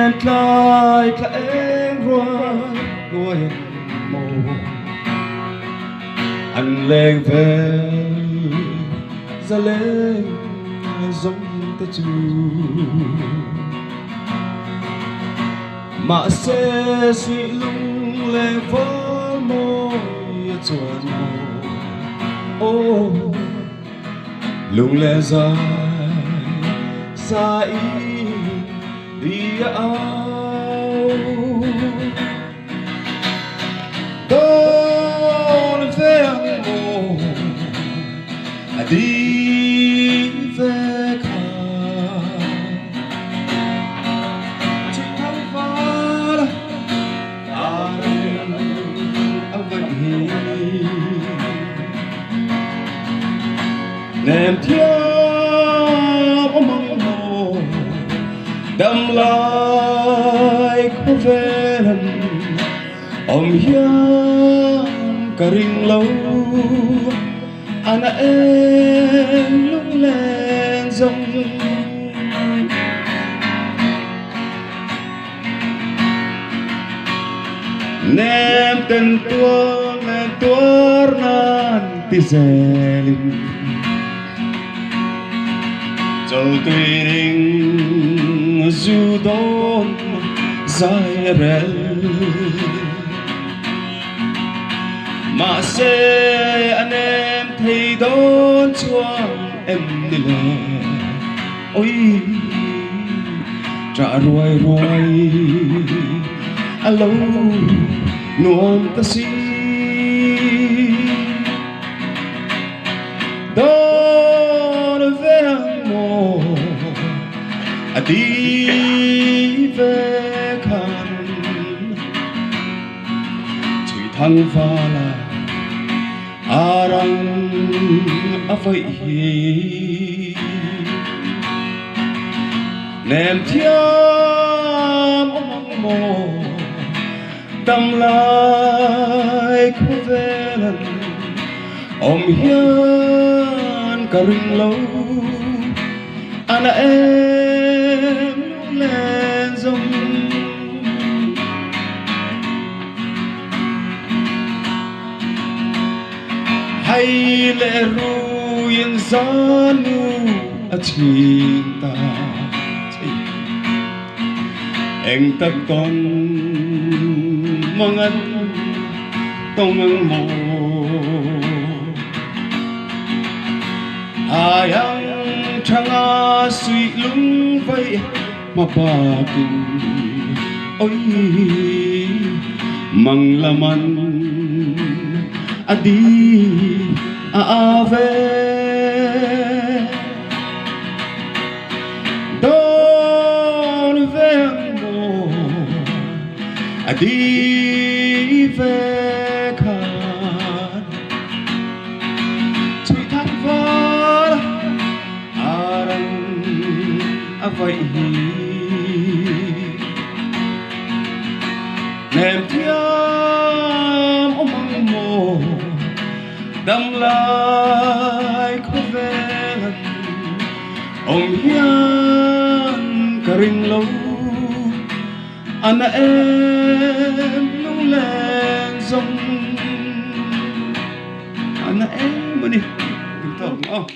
nên lại cả em ruồi màu anh lên về ra lên giống ta chú mà sẽ suy lung lên vỡ môi chuột ô lung lên dài dài đi ao con về mồ đi về khá chỉ thăng vào anh vậy ném theo mong mồ đâm lại có về lần ông hiền cả rình lâu anh em lúc lên rong nem tên tua nan ti zelim châu tùy đình du đón dài rel mà sẽ anh em thấy đón chuông em đi lệ ôi trả ruồi alo nuông ta si đón về mồ đi về khăn Chhuihthangvala arang avai nem thiam mong mồ đâm lại có về lần ông hiền cả rình lâu anh em lên rong hay lệ ru yên gió nu ở trên ta anh ta còn mong anh tông anh mồ ai anh chẳng suy lung vậy mà bà kinh ôi măng là man đi về đón về mồ đi về khăn Chhuihthangvala arang vậy nem thiam mong mồ đâm lại có về lần ông hiền cả rình lâu anh em lúc lên rong anh em đi được không?